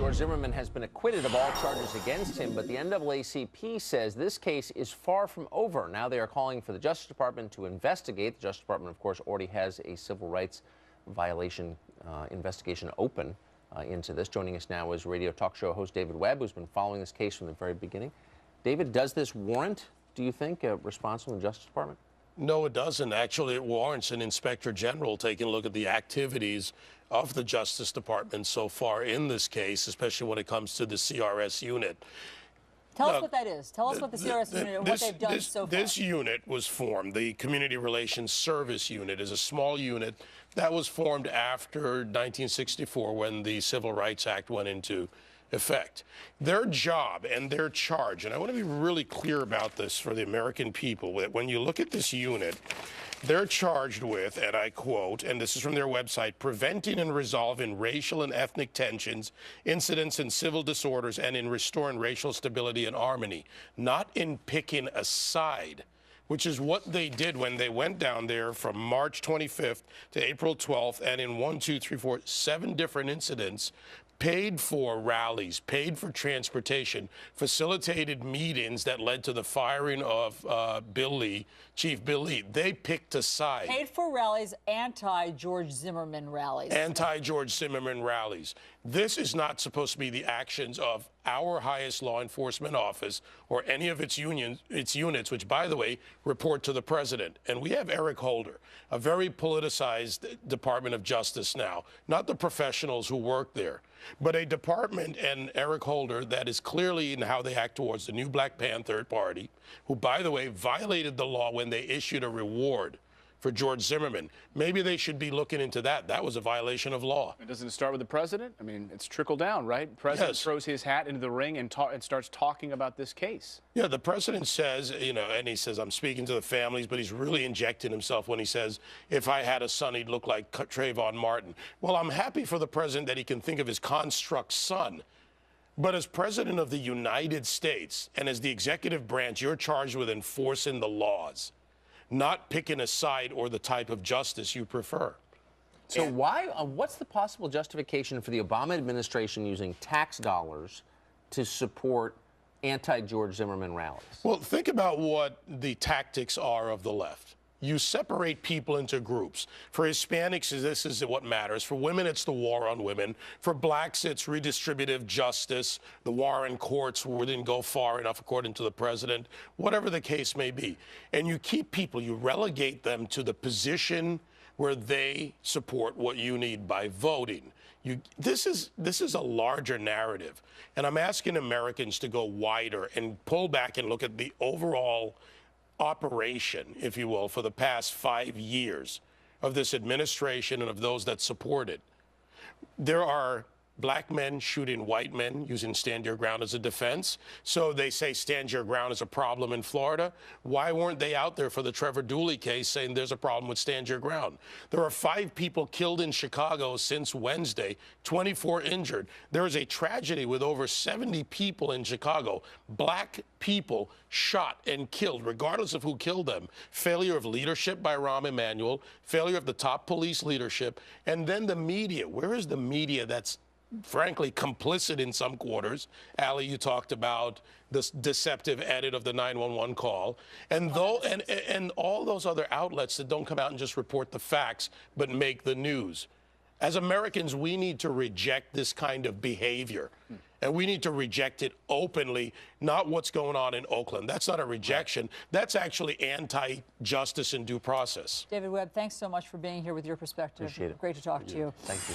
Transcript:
George Zimmerman has been acquitted of all charges against him, but the NAACP says this case is far from over. Now they are calling for the Justice Department to investigate. The Justice Department, of course, already has a civil rights violation investigation open into this. Joining us now is radio talk show host David Webb, who's been following this case from the very beginning. David, does this warrant, do you think, a response from the Justice Department? No, it doesn't. Actually, it warrants an inspector general taking a look at the activities of the Justice Department so far in this case, especially when it comes to the CRS unit. Tell us what that is. Tell us what the CRS unit and what they've done so far. This unit was formed. The Community Relations Service Unit is a small unit that was formed after 1964 when the Civil Rights Act went into effect. Their job and their charge, and I want to be really clear about this for the American people, when you look at this unit, they're charged with, and I quote, and this is from their website, preventing and resolving racial and ethnic tensions, incidents and civil disorders, and in restoring racial stability and harmony, not in picking a side, which is what they did when they went down there from March 25th to April 12th, and in 7 different incidents, paid for rallies, paid for transportation, facilitated meetings that led to the firing of Chief Bill Lee. They picked a side. Paid for rallies, anti-George Zimmerman rallies. Anti-George Zimmerman rallies. This is not supposed to be the actions of our highest law enforcement office or any of its units, which, by the way, report to the president. And we have Eric Holder, a very politicized Department of Justice now, not the professionals who work there, but a department and Eric Holder that is clearly in how they act towards the new Black Panther Party, who, by the way, violated the law when they issued a reward for George Zimmerman. Maybe they should be looking into that. That was a violation of law. And doesn't it start with the president? I mean, it's trickled down, right? The president throws his hat into the ring and starts talking about this case. Yeah, the president says, you know, and he says, I'm speaking to the families, but he's really injecting himself when he says, if I had a son, he'd look like Trayvon Martin. Well, I'm happy for the president that he can think of his construct son. But as president of the United States and as the executive branch, you're charged with enforcing the laws, not picking a side or the type of justice you prefer. So what's the possible justification for the Obama administration using tax dollars to support anti-George Zimmerman rallies? Well, think about what the tactics are of the left. You separate people into groups. For Hispanics, this is what matters. For women, it's the war on women. For blacks, it's redistributive justice. The Warren courts didn't go far enough, according to the president, whatever the case may be. And you keep people, you relegate them to the position where they support what you need by voting. This is a larger narrative. And I'm asking Americans to go wider and pull back and look at the overall operation, if you will, for the past 5 years of this administration and of those that support it. There are black men shooting white men using stand your ground as a defense. So they say stand your ground is a problem in Florida. Why weren't they out there for the Trevor Dooley case saying there's a problem with stand your ground? There are 5 people killed in Chicago since Wednesday, 24 injured. There is a tragedy with over 70 people in Chicago, black people shot and killed, regardless of who killed them. Failure of leadership by Rahm Emanuel, failure of the top police leadership, and then the media. Where is the media that's frankly complicit in some quarters? Ali, you talked about this deceptive edit of the 911 call, and all those other outlets that don't come out and just report the facts but make the news. As Americans, we need to reject this kind of behavior, and we need to reject it openly, not what's going on in Oakland. That's not a rejection. That's actually anti-justice and due process. David Webb, thanks so much for being here with your perspective. Appreciate it. Great to talk to you. Thank you.